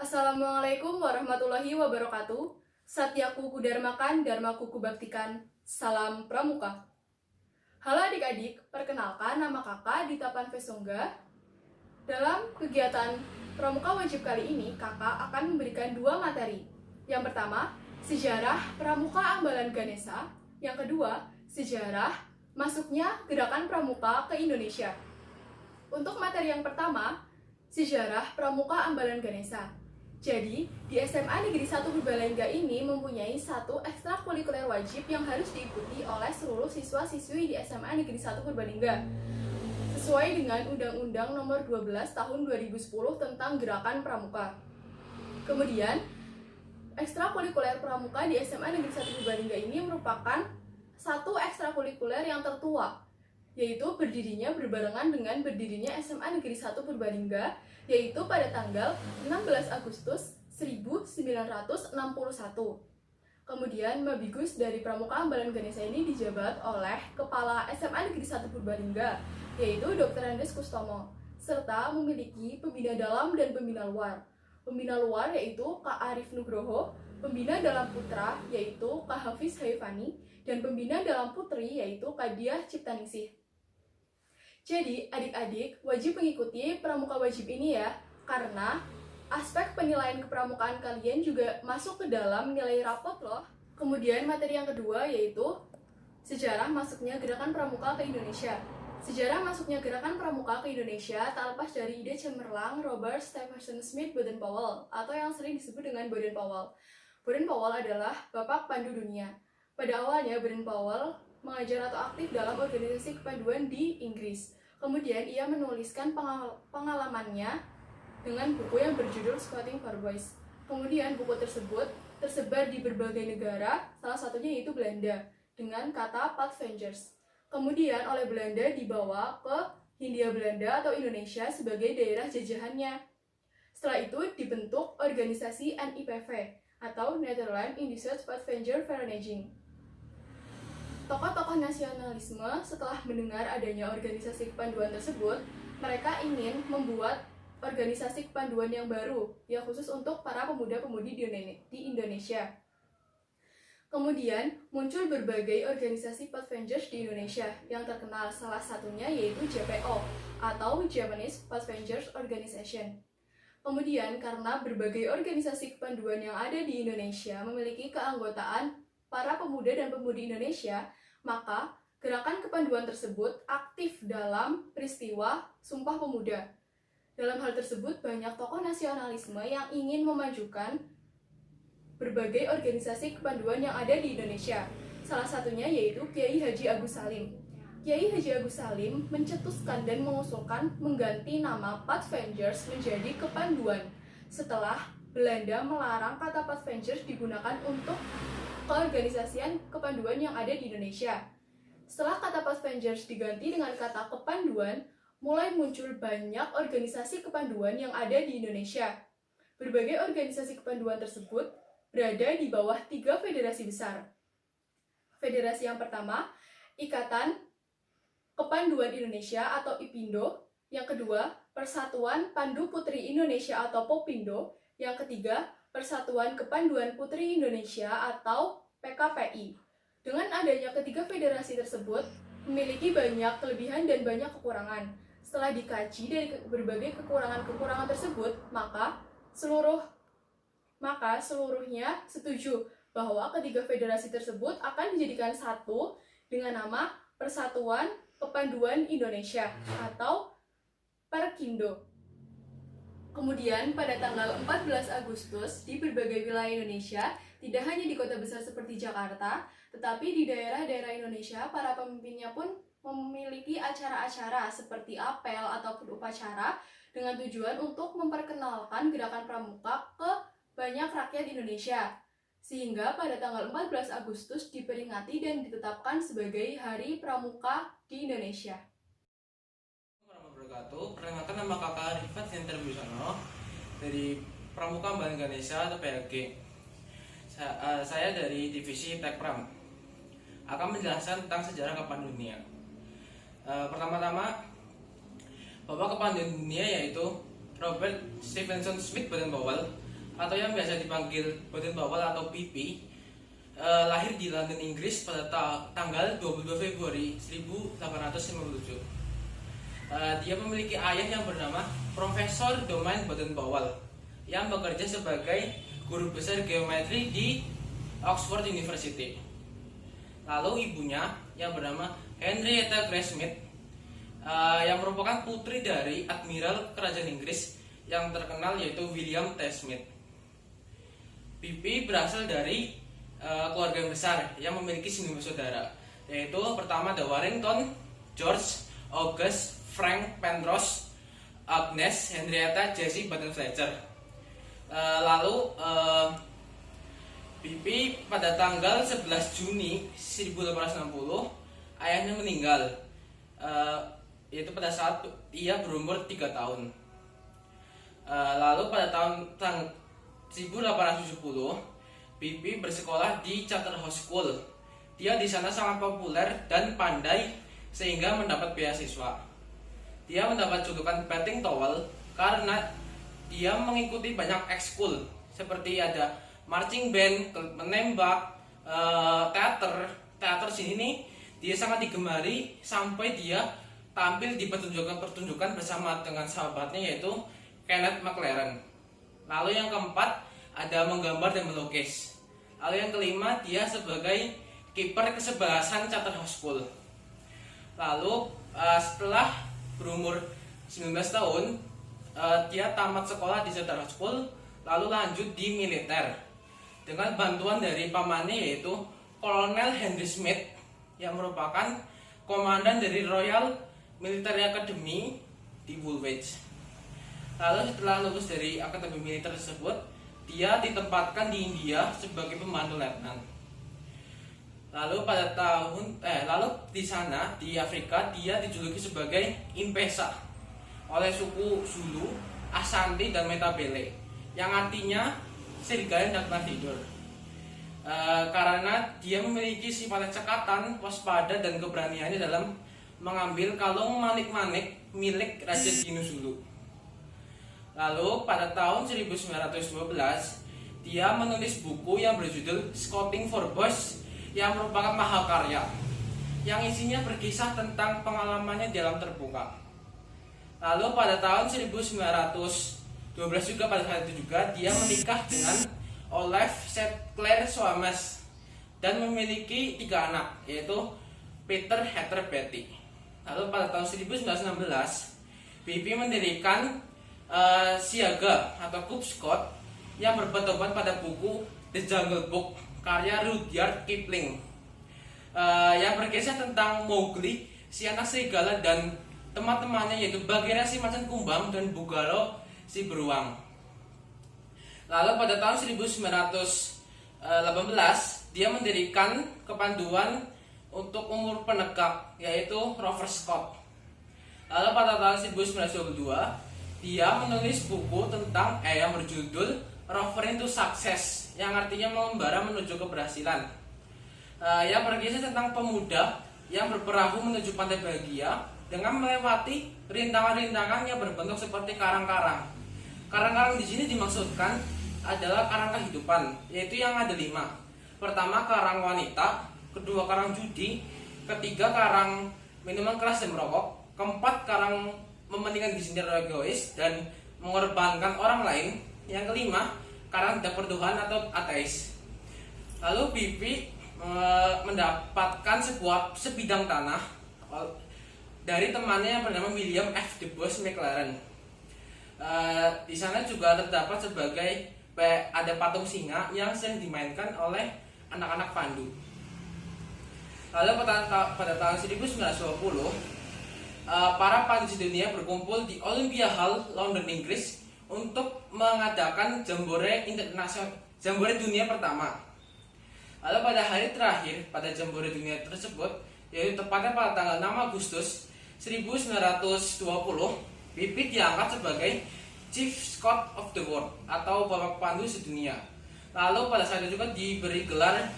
Assalamualaikum warahmatullahi wabarakatuh. Satyaku kudarmakan, dharmaku kubaktikan. Salam Pramuka. Halo adik-adik, perkenalkan nama kakak Dita Panvesongga. Dalam kegiatan Pramuka Wajib kali ini, kakak akan memberikan dua materi. Yang pertama, sejarah Pramuka Ambalan Ganesha. Yang kedua, sejarah masuknya gerakan Pramuka ke Indonesia. Untuk materi yang pertama, sejarah Pramuka Ambalan Ganesha. Jadi, di SMA Negeri 1 Purbalingga ini mempunyai satu ekstrakurikuler wajib yang harus diikuti oleh seluruh siswa-siswi di SMA Negeri 1 Purbalingga. Sesuai dengan Undang-Undang Nomor 12 Tahun 2010 tentang Gerakan Pramuka. Kemudian, ekstrakurikuler Pramuka di SMA Negeri 1 Purbalingga ini merupakan satu ekstrakurikuler yang tertua, yaitu berdirinya berbarengan dengan berdirinya SMA Negeri 1 Purbalingga, yaitu pada tanggal 16 Agustus 1961. Kemudian Mabigus dari Pramuka Ambalan Ganesha ini dijabat oleh Kepala SMA Negeri 1 Purbalingga, yaitu Dr. Andes Kustomo, serta memiliki pembina dalam dan pembina luar. Pembina luar yaitu Kak Arif Nugroho, pembina dalam putra yaitu Kak Hafiz Haifani, dan pembina dalam putri yaitu Kak Diah Ciptaningsih. Jadi, adik-adik wajib mengikuti pramuka wajib ini ya, karena aspek penilaian kepramukaan kalian juga masuk ke dalam nilai rapot loh. Kemudian materi yang kedua yaitu sejarah masuknya gerakan pramuka ke Indonesia. Sejarah masuknya gerakan pramuka ke Indonesia tak lepas dari ide cemerlang Robert Stephenson Smith Baden-Powell, atau yang sering disebut dengan Baden-Powell. Baden-Powell adalah Bapak Pandu Dunia. Pada awalnya Baden-Powell mengajar atau aktif dalam organisasi kepanduan di Inggris. Kemudian ia menuliskan pengalamannya dengan buku yang berjudul Scouting for Boys. Kemudian buku tersebut tersebar di berbagai negara, salah satunya yaitu Belanda, dengan kata Pathfinders. Kemudian oleh Belanda dibawa ke Hindia Belanda atau Indonesia sebagai daerah jajahannya. Setelah itu dibentuk organisasi NIPV atau Netherlands Indische Pathfinder Vereniging. Tokoh-tokoh nasionalisme setelah mendengar adanya organisasi kepanduan tersebut, mereka ingin membuat organisasi kepanduan yang baru, yang khusus untuk para pemuda-pemudi di Indonesia. Kemudian muncul berbagai organisasi Pathfinders di Indonesia yang terkenal, salah satunya yaitu JPO atau Japanese Pathfinders Organization. Kemudian karena berbagai organisasi kepanduan yang ada di Indonesia memiliki keanggotaan para pemuda dan pemudi Indonesia, maka gerakan kepanduan tersebut aktif dalam peristiwa Sumpah Pemuda. Dalam hal tersebut, banyak tokoh nasionalisme yang ingin memajukan berbagai organisasi kepanduan yang ada di Indonesia. Salah satunya yaitu Kiai Haji Agus Salim. Kiai Haji Agus Salim mencetuskan dan mengusulkan mengganti nama Pathfinders menjadi kepanduan setelah Belanda melarang kata Pathfinders digunakan untuk keorganisasian kepanduan yang ada di Indonesia. Setelah kata Pathfinders diganti dengan kata kepanduan, mulai muncul banyak organisasi kepanduan yang ada di Indonesia. Berbagai organisasi kepanduan tersebut berada di bawah 3 federasi besar. Federasi yang pertama, Ikatan Kepanduan Indonesia atau IPINDO. Yang kedua, Persatuan Pandu Putri Indonesia atau POPINDO. Yang ketiga, Persatuan Kepanduan Putri Indonesia atau PKPI. Dengan adanya ketiga federasi tersebut, memiliki banyak kelebihan dan banyak kekurangan. Setelah dikaji dari berbagai kekurangan-kekurangan tersebut, maka seluruhnya setuju bahwa ketiga federasi tersebut akan dijadikan satu dengan nama Persatuan Kepanduan Indonesia atau Perkindo. Kemudian pada tanggal 14 Agustus di berbagai wilayah Indonesia, tidak hanya di kota besar seperti Jakarta, tetapi di daerah-daerah Indonesia, para pemimpinnya pun memiliki acara-acara seperti apel ataupun upacara dengan tujuan untuk memperkenalkan gerakan pramuka ke banyak rakyat Indonesia. Sehingga pada tanggal 14 Agustus diperingati dan ditetapkan sebagai Hari Pramuka di Indonesia. Perkenalkan nama kakak Rifat Sinter Busono dari Pramuka Ambalan Ganesha atau PLG. Saya dari divisi Tekpram akan menjelaskan tentang sejarah kepanduan dunia. Pertama-tama, Bapak kepanduan dunia yaitu Robert Stephenson Smith Baden-Powell atau yang biasa dipanggil Baden-Powell atau PP, lahir di London, Inggris pada tanggal 22 Februari 1857. Dia memiliki ayah yang bernama Profesor Domain Baden-Powell yang bekerja sebagai guru besar geometri di Oxford University. Lalu ibunya yang bernama Henrietta Grace Smith, yang merupakan putri dari Admiral Kerajaan Inggris yang terkenal yaitu William T. Smith. Pipi berasal dari keluarga yang besar yang memiliki 9 bersaudara, yaitu pertama ada Warrington, George, August, Frank, Penrose, Agnes, Henrietta, Jessie, Baden Fletcher. Lalu Pipi pada tanggal 11 Juni 1860 ayahnya meninggal, yaitu pada saat ia berumur 3 tahun. Lalu pada tahun 1870 Pipi bersekolah di Charterhouse School. Dia di sana sangat populer dan pandai sehingga mendapat beasiswa. Dia mendapat julukan Batting Towel karena dia mengikuti banyak ekskul seperti ada marching band, menembak, teater sini dia sangat digemari sampai dia tampil di pertunjukan bersama dengan sahabatnya yaitu Kenneth McLaren. Lalu yang keempat ada menggambar dan melukis. Lalu yang kelima dia sebagai kiper kesebelasan Charterhouse School. Lalu setelah berumur 19 tahun dia tamat sekolah di Charterhouse School, lalu lanjut di militer dengan bantuan dari pamannya yaitu Kolonel Henry Smith yang merupakan komandan dari Royal Military Academy di Woolwich. Lalu setelah lulus dari akademi militer tersebut, dia ditempatkan di India sebagai pembantu letnan. Lalu lalu di sana di Afrika dia dijuluki sebagai Impesa oleh suku Zulu, Ashanti dan Metabele, yang artinya serigala yang tak pernah tidur. Karena dia memiliki sifat cekatan, waspada dan keberaniannya dalam mengambil kalung manik-manik milik Raja Dinu Zulu. Lalu pada tahun 1912 dia menulis buku yang berjudul Scouting for Boys yang merupakan mahakarya yang isinya berkisah tentang pengalamannya di alam terbuka. Lalu pada tahun 1912 juga pada saat itu juga dia menikah dengan Olaf Claire Soames dan memiliki 3 anak yaitu Peter, Heather, Betty. Lalu pada tahun 1916 Pipi mendirikan Siaga atau Cub Scout yang berpedoman pada buku The Jungle Book karya Rudyard Kipling yang berkisah tentang Mowgli, si anak serigala dan teman-temannya yaitu Bagheera si macan kumbang dan Bugalo si beruang. Lalu pada tahun 1918 dia mendirikan kepanduan untuk umur penegak yaitu Rover Scout. Lalu pada tahun 1922 dia menulis buku tentang yang berjudul Rover into Success yang artinya mengembara menuju keberhasilan. Yang berkisah tentang pemuda yang berperahu menuju pantai bahagia dengan melewati rintangan-rintangan yang berbentuk seperti karang-karang. Karang-karang di sini dimaksudkan adalah karang kehidupan, yaitu yang ada 5. Pertama karang wanita, kedua karang judi, ketiga karang minuman keras dan merokok, keempat karang mementingkan diri sendiri egois dan mengorbankan orang lain, yang kelima karang tidak bertuhan atau ateis. Lalu Pipi mendapatkan sebidang tanah dari temannya yang bernama William F. Du Bois McLaren. Di sana juga terdapat ada patung singa yang sering dimainkan oleh anak-anak Pandu. Lalu pada tahun 1920 para pandu dunia berkumpul di Olympia Hall, London, Inggris untuk mengadakan jambore dunia pertama. Lalu pada hari terakhir pada jambore dunia tersebut, yaitu tepatnya pada tanggal 6 Agustus 1920, Pipi diangkat sebagai Chief Scout of the World atau Bapak Pandu sedunia. Lalu pada saat itu juga diberi gelar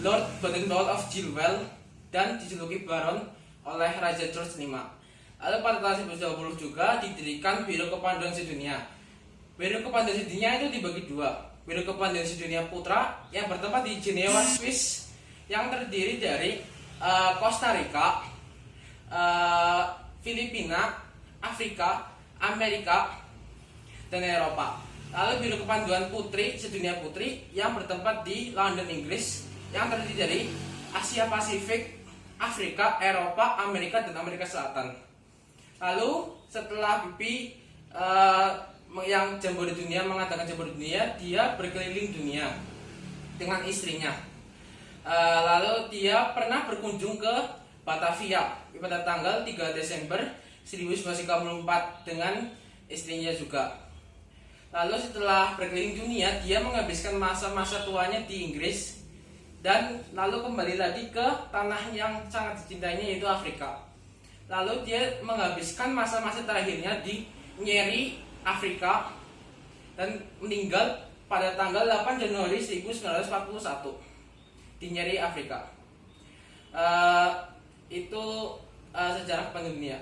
Lord Baden-Powell of Gilwell dan dijuluki Baron oleh Raja George V. Lalu pada tahun 1920 juga didirikan Biro Kepanduan Sedunia Weird Dunia itu dibagi dua. Weird Dunia Putra yang bertempat di Jenewa, Swiss, yang terdiri dari Costa Rica, Filipina, Afrika, Amerika, dan Eropa. Lalu Biro Kepanduan Putri Sedunia Putri yang bertempat di London, Inggris, yang terdiri dari Asia Pasifik, Afrika, Eropa, Amerika, dan Amerika Selatan. Lalu setelah BP yang Jambore Dunia mengadakan Jambore Dunia, dia berkeliling dunia dengan istrinya. Lalu dia pernah berkunjung ke Batavia pada tanggal 3 Desember 1994 dengan istrinya juga. Lalu setelah berkeliling dunia, dia menghabiskan masa-masa tuanya di Inggris dan lalu kembali lagi ke tanah yang sangat dicintainya, yaitu Afrika. Lalu dia menghabiskan masa-masa terakhirnya di Nyeri, Afrika, dan meninggal pada tanggal 8 Januari 1941 di Nyeri, Afrika. Itu sejarah dunia.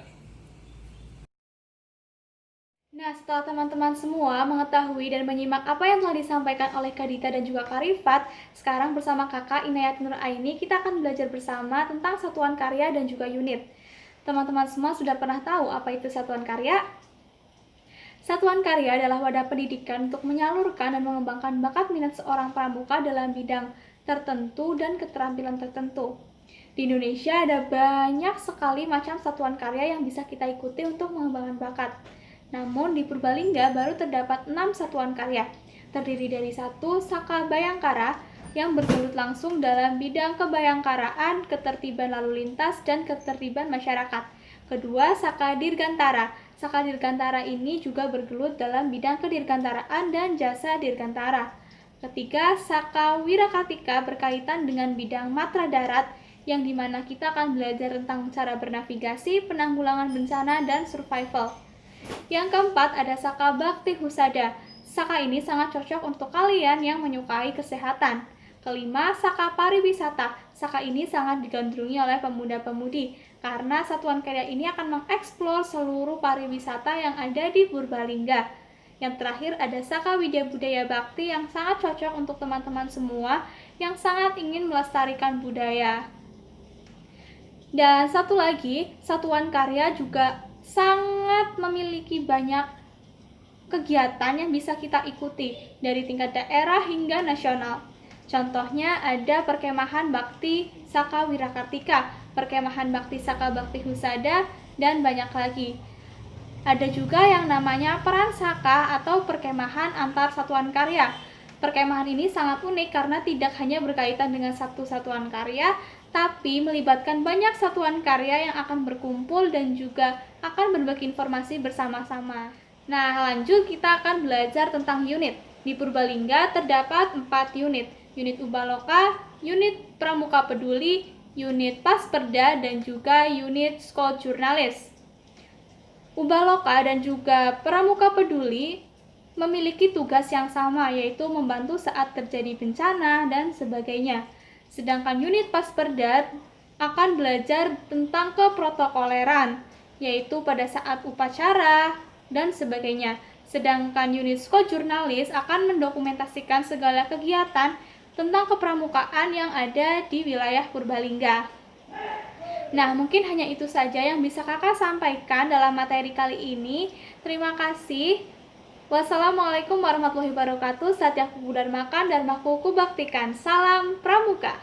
Nah, setelah teman-teman semua mengetahui dan menyimak apa yang telah disampaikan oleh Kak Dita dan juga Kak Rifat, sekarang bersama Kakak Inayat Nuraini kita akan belajar bersama tentang satuan karya dan juga unit. Teman-teman semua sudah pernah tahu apa itu satuan karya? Satuan karya adalah wadah pendidikan untuk menyalurkan dan mengembangkan bakat minat seorang pramuka dalam bidang tertentu dan keterampilan tertentu. Di Indonesia ada banyak sekali macam satuan karya yang bisa kita ikuti untuk mengembangkan bakat. Namun di Purbalingga baru terdapat 6 satuan karya, terdiri dari 1 Saka Bayangkara yang bergelut langsung dalam bidang kebayangkaraan, ketertiban lalu lintas, dan ketertiban masyarakat. Kedua, Saka Dirgantara. Saka Dirgantara ini juga bergelut dalam bidang kedirgantaraan dan jasa dirgantara. Ketiga, Saka Wirakartika berkaitan dengan bidang matra darat, yang dimana kita akan belajar tentang cara bernavigasi, penanggulangan bencana, dan survival. Yang keempat ada Saka Bakti Husada. Saka ini sangat cocok untuk kalian yang menyukai kesehatan. Kelima, Saka Pariwisata. Saka ini sangat digandrungi oleh pemuda-pemudi karena satuan karya ini akan mengeksplor seluruh pariwisata yang ada di Purbalingga. Yang terakhir ada Saka Widya Budaya Bakti yang sangat cocok untuk teman-teman semua yang sangat ingin melestarikan budaya. Dan satu lagi, satuan karya juga sangat memiliki banyak kegiatan yang bisa kita ikuti dari tingkat daerah hingga nasional. Contohnya ada perkemahan bakti Saka Wirakartika, perkemahan bakti Saka Bakti Husada, dan banyak lagi. Ada juga yang namanya peran Saka atau perkemahan antar satuan karya. Perkemahan ini sangat unik karena tidak hanya berkaitan dengan satu satuan karya, tapi melibatkan banyak satuan karya yang akan berkumpul dan juga akan berbagi informasi bersama-sama. Nah, lanjut kita akan belajar tentang unit. Di Purbalingga terdapat 4 unit. Unit Ubaloka, unit Pramuka Peduli, unit Pasperda, dan juga unit Skol Jurnalis. Ubaloka dan juga Pramuka Peduli memiliki tugas yang sama, yaitu membantu saat terjadi bencana dan sebagainya. Sedangkan unit Pasperda akan belajar tentang keprotokoleran, yaitu pada saat upacara dan sebagainya. Sedangkan unit Jurnalis akan mendokumentasikan segala kegiatan tentang kepramukaan yang ada di wilayah Purbalingga. Nah, mungkin hanya itu saja yang bisa kakak sampaikan dalam materi kali ini. Terima kasih. Wassalamualaikum warahmatullahi wabarakatuh. Satya Kuku Dharmakan, Dharmaku Kubaktikan. Salam Pramuka.